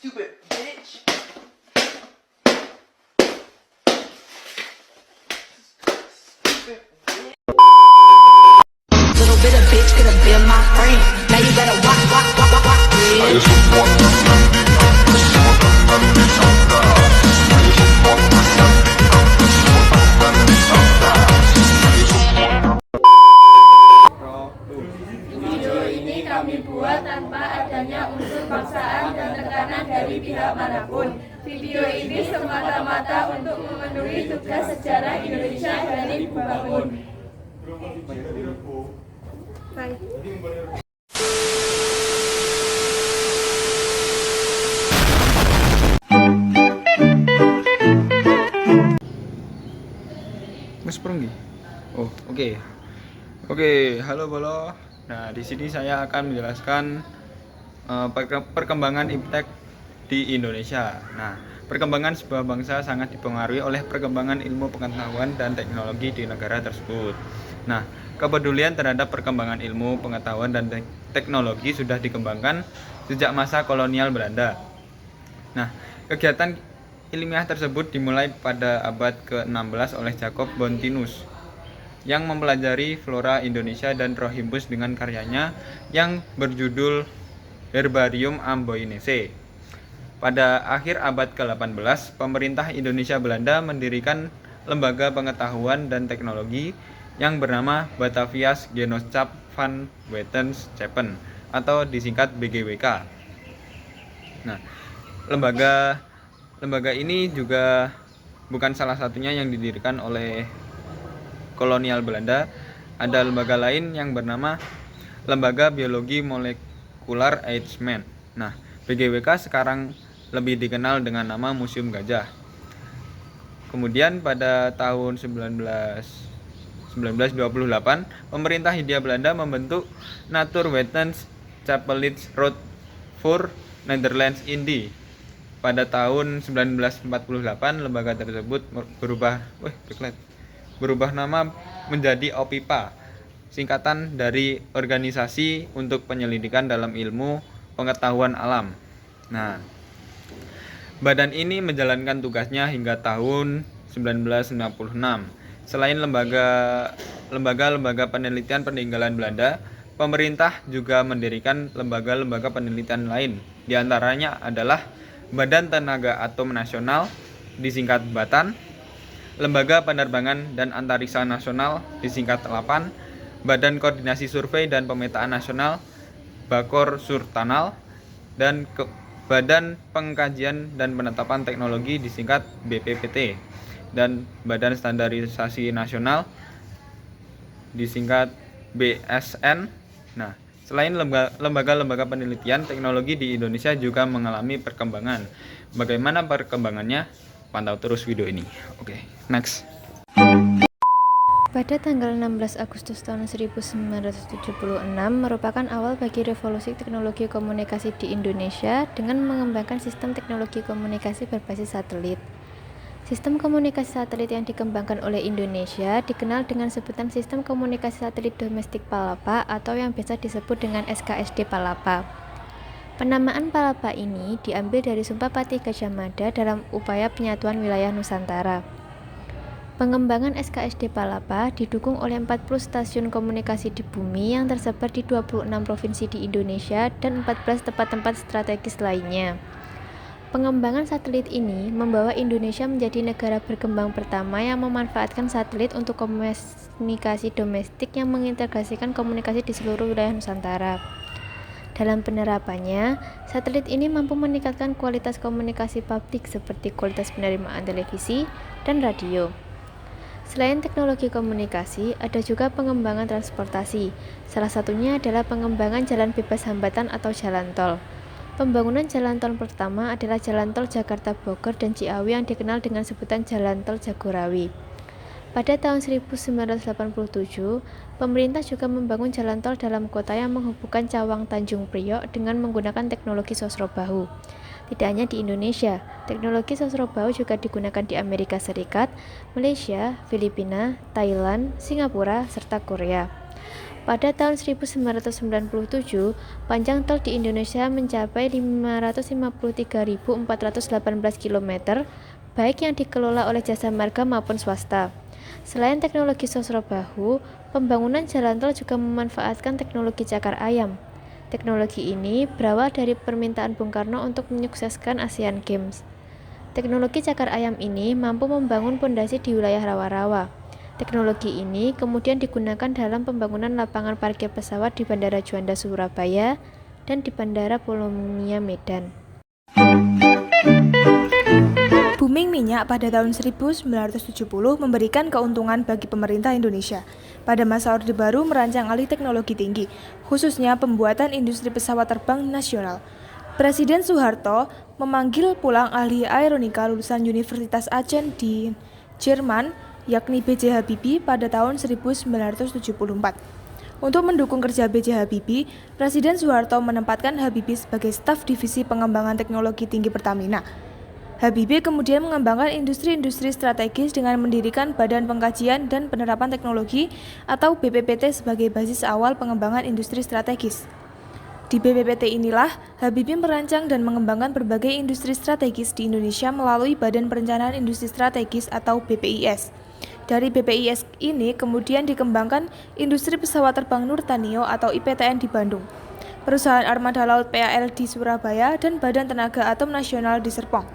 Stupid bitch. Stupid bitch. Little bit of bitch could have been my friend. Now you better walk, yeah. Video ini kami buat tanpa adanya unsur paksaan dan tekanan dari pihak manapun. Video ini semata-mata untuk memenuhi tugas sejarah Indonesia dari Bangun. Mas pergi. Oh, oke. Halo Bolo. Nah, di sini saya akan menjelaskan perkembangan iptek di Indonesia. Nah, perkembangan sebuah bangsa sangat dipengaruhi oleh perkembangan ilmu pengetahuan dan teknologi di negara tersebut. Nah, kepedulian terhadap perkembangan ilmu pengetahuan dan teknologi sudah dikembangkan sejak masa kolonial Belanda. Nah, kegiatan ilmiah tersebut dimulai pada abad ke-16 oleh Jacob Bontinus yang mempelajari flora Indonesia dan Rohimbus dengan karyanya yang berjudul Herbarium Amboinese. Pada akhir abad ke-18, pemerintah Indonesia Belanda mendirikan lembaga pengetahuan dan teknologi yang bernama Batavia's Genootschap van Wetenschappen atau disingkat BGWK. Nah, lembaga ini juga bukan salah satunya yang didirikan oleh kolonial Belanda. Ada lembaga lain yang bernama Lembaga Biologi Molekular Eichmann. Nah, BGWK sekarang lebih dikenal dengan nama Museum Gajah. Kemudian pada tahun 1928, pemerintah Hindia Belanda membentuk Natuurwetenschappelijke voor Nederlands Indie. Pada tahun 1948, lembaga tersebut berubah nama menjadi OPIPA, singkatan dari Organisasi untuk Penyelidikan dalam Ilmu Pengetahuan Alam. Nah, badan ini menjalankan tugasnya hingga tahun 1996. Selain lembaga penelitian peninggalan Belanda, pemerintah juga mendirikan lembaga-lembaga penelitian lain. Di antaranya adalah Badan Tenaga Atom Nasional, disingkat BATAN, Lembaga Penerbangan dan Antariksa Nasional, disingkat LAPAN, Badan Koordinasi Survei dan Pemetaan Nasional, Bakor Surtanal, dan Badan Pengkajian dan Penetapan Teknologi, disingkat BPPT, dan Badan Standarisasi Nasional, disingkat BSN. Nah, selain lembaga-lembaga penelitian, teknologi di Indonesia juga mengalami perkembangan. Bagaimana perkembangannya? Pantau terus video ini. Oke, next. Pada tanggal 16 Agustus tahun 1976 merupakan awal bagi revolusi teknologi komunikasi di Indonesia dengan mengembangkan sistem teknologi komunikasi berbasis satelit. Sistem komunikasi satelit yang dikembangkan oleh Indonesia dikenal dengan sebutan Sistem Komunikasi Satelit Domestik Palapa atau yang biasa disebut dengan SKSD Palapa. Penamaan Palapa ini diambil dari Sumpah Patih Gajah Mada dalam upaya penyatuan wilayah Nusantara. Pengembangan SKSD Palapa didukung oleh 40 stasiun komunikasi di bumi yang tersebar di 26 provinsi di Indonesia dan 14 tempat-tempat strategis lainnya. Pengembangan satelit ini membawa Indonesia menjadi negara berkembang pertama yang memanfaatkan satelit untuk komunikasi domestik yang mengintegrasikan komunikasi di seluruh wilayah Nusantara. Dalam penerapannya, satelit ini mampu meningkatkan kualitas komunikasi publik seperti kualitas penerimaan televisi dan radio. Selain teknologi komunikasi, ada juga pengembangan transportasi. Salah satunya adalah pengembangan jalan bebas hambatan atau jalan tol. Pembangunan jalan tol pertama adalah jalan tol Jakarta-Bogor dan Ciawi yang dikenal dengan sebutan Jalan Tol Jagorawi. Pada tahun 1987, pemerintah juga membangun jalan tol dalam kota yang menghubungkan Cawang Tanjung Priok dengan menggunakan teknologi Sosrobahu. Tidak hanya di Indonesia, teknologi Sosrobahu juga digunakan di Amerika Serikat, Malaysia, Filipina, Thailand, Singapura, serta Korea. Pada tahun 1997, panjang tol di Indonesia mencapai 553.418 km, baik yang dikelola oleh jasa marga maupun swasta. Selain teknologi sosro bahu, pembangunan jalan tol juga memanfaatkan teknologi cakar ayam. Teknologi ini berawal dari permintaan Bung Karno untuk menyukseskan Asian Games. Teknologi cakar ayam ini mampu membangun pondasi di wilayah rawa-rawa. Teknologi ini kemudian digunakan dalam pembangunan lapangan parkir pesawat di Bandara Juanda Surabaya dan di Bandara Polonia Medan. Booming minyak pada tahun 1970 memberikan keuntungan bagi pemerintah Indonesia. Pada masa Orde Baru merancang alih teknologi tinggi, khususnya pembuatan industri pesawat terbang nasional. Presiden Soeharto memanggil pulang ahli aeronika lulusan Universitas Aachen di Jerman, yakni B.J. Habibie pada tahun 1974. Untuk mendukung kerja B.J. Habibie, Presiden Soeharto menempatkan Habibie sebagai staf divisi pengembangan teknologi tinggi Pertamina. Habibie kemudian mengembangkan industri-industri strategis dengan mendirikan Badan Pengkajian dan Penerapan Teknologi atau BPPT sebagai basis awal pengembangan industri strategis. Di BPPT inilah, Habibie merancang dan mengembangkan berbagai industri strategis di Indonesia melalui Badan Perencanaan Industri Strategis atau BPIS. Dari BPIS ini kemudian dikembangkan industri pesawat terbang Nurtanio atau IPTN di Bandung, perusahaan armada laut PAL di Surabaya, dan Badan Tenaga Atom Nasional di Serpong.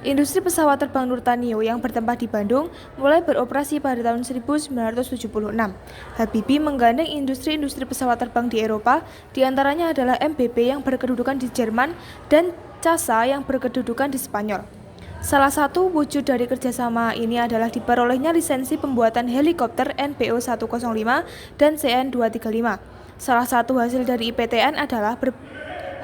Industri pesawat terbang Nurtanio yang bertempat di Bandung mulai beroperasi pada tahun 1976. Habibie menggandeng industri-industri pesawat terbang di Eropa, diantaranya adalah MBB yang berkedudukan di Jerman dan CASA yang berkedudukan di Spanyol. Salah satu wujud dari kerjasama ini adalah diperolehnya lisensi pembuatan helikopter NPO 105 dan CN 235. Salah satu hasil dari IPTN adalah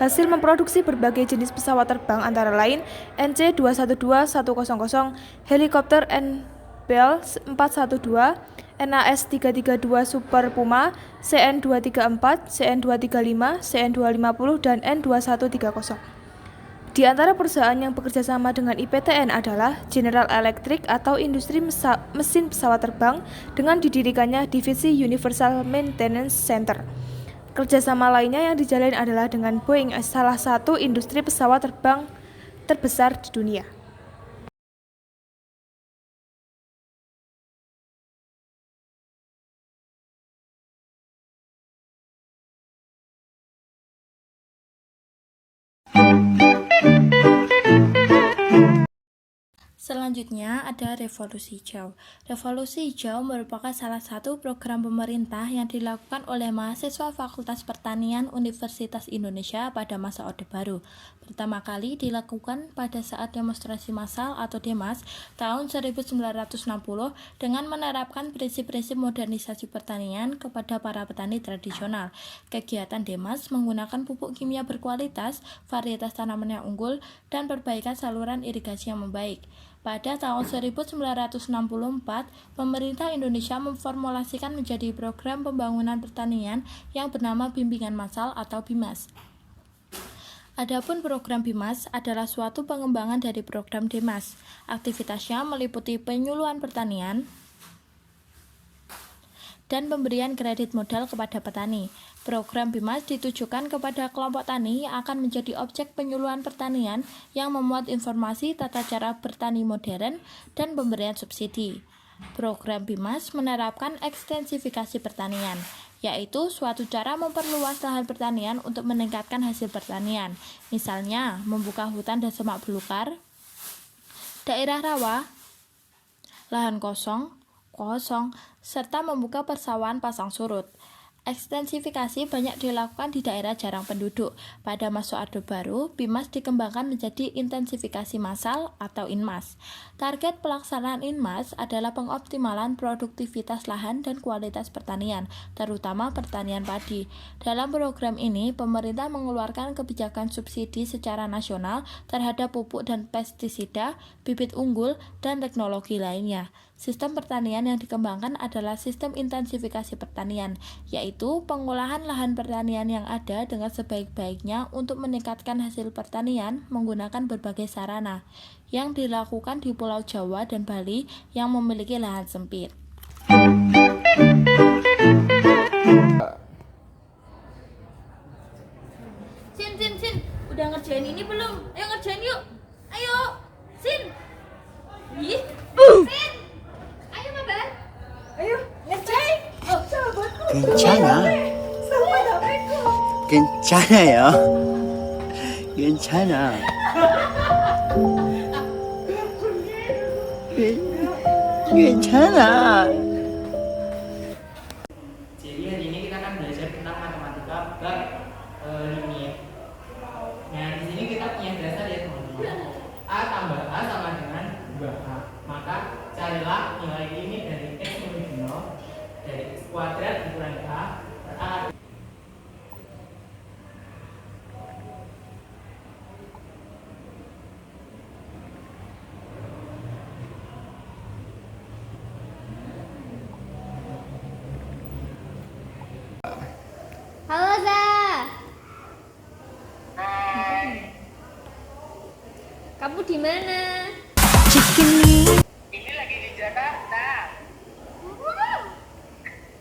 hasil memproduksi berbagai jenis pesawat terbang antara lain NC-212-100, helikopter NBL 412, NAS-332 Super Puma, CN-234, CN-235, CN-250, dan N-2130. Di antara perusahaan yang bekerja sama dengan IPTN adalah General Electric atau industri mesin pesawat terbang dengan didirikannya divisi Universal Maintenance Center. Kerjasama lainnya yang dijalin adalah dengan Boeing, salah satu industri pesawat terbang terbesar di dunia. Selanjutnya ada Revolusi Hijau. Revolusi Hijau merupakan salah satu program pemerintah yang dilakukan oleh mahasiswa Fakultas Pertanian Universitas Indonesia pada masa Orde Baru. Pertama kali dilakukan pada saat demonstrasi massal atau Demas tahun 1960 dengan menerapkan prinsip-prinsip modernisasi pertanian kepada para petani tradisional. Kegiatan Demas menggunakan pupuk kimia berkualitas, varietas tanaman yang unggul, dan perbaikan saluran irigasi yang membaik. Pada tahun 1964, pemerintah Indonesia memformulasikan menjadi program pembangunan pertanian yang bernama Bimbingan Massal atau BIMAS. Adapun program BIMAS adalah suatu pengembangan dari program Demas. Aktivitasnya meliputi penyuluhan pertanian dan pemberian kredit modal kepada petani. Program BIMAS ditujukan kepada kelompok tani yang akan menjadi objek penyuluhan pertanian yang memuat informasi tata cara bertani modern dan pemberian subsidi. Program BIMAS menerapkan ekstensifikasi pertanian, yaitu suatu cara memperluas lahan pertanian untuk meningkatkan hasil pertanian. Misalnya, membuka hutan dan semak belukar, daerah rawa, lahan kosong, serta membuka persawahan pasang surut. Ekstensifikasi banyak dilakukan di daerah jarang penduduk. Pada masa Orde Baru, BIMAS dikembangkan menjadi intensifikasi massal atau INMAS. Target pelaksanaan INMAS adalah pengoptimalan produktivitas lahan dan kualitas pertanian, terutama pertanian padi. Dalam program ini, pemerintah mengeluarkan kebijakan subsidi secara nasional terhadap pupuk dan pestisida, bibit unggul, dan teknologi lainnya. Sistem pertanian yang dikembangkan adalah sistem intensifikasi pertanian, yaitu pengolahan lahan pertanian yang ada dengan sebaik-baiknya untuk meningkatkan hasil pertanian menggunakan berbagai sarana, yang dilakukan di Pulau Jawa dan Bali yang memiliki lahan sempit. Sin, udah ngerjain ini belum? Ayo ngerjain yuk. Ayo, Sin. Ih, Sin. Ayo Mabar. Ayo ngerjain. Oh, sahabatku. 괜찮아. Sahabatku. 괜찮아요. 괜찮아. 괜찮아. Jadi hari ini kita akan belajar tentang matematika bab limit. Nah, di sini kita punya dasar ya teman-teman. A tambah A sama dengan 2A. Maka carilah nilai limit dari x menuju 0 dari x kuadrat dikurangi A per A. Halo Za. Kamu di mana? Ini lagi di Jakarta.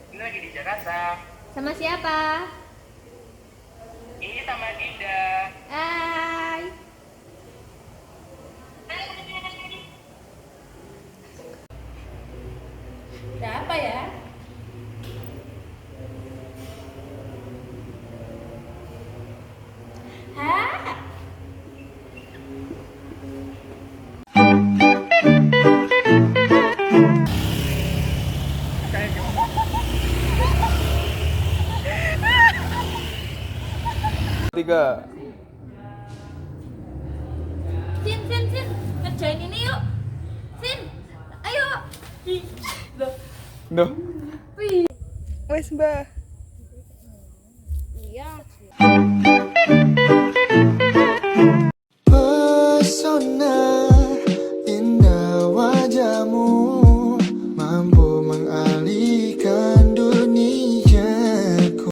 Ini lagi di Jakarta. Sama siapa? Ini sama Dinda. Hai. Ada apa ya? Hah? Tiga. Sin, ngerjain ini yuk. Sin, ayo. Duh. Wes Mbak. 벗어나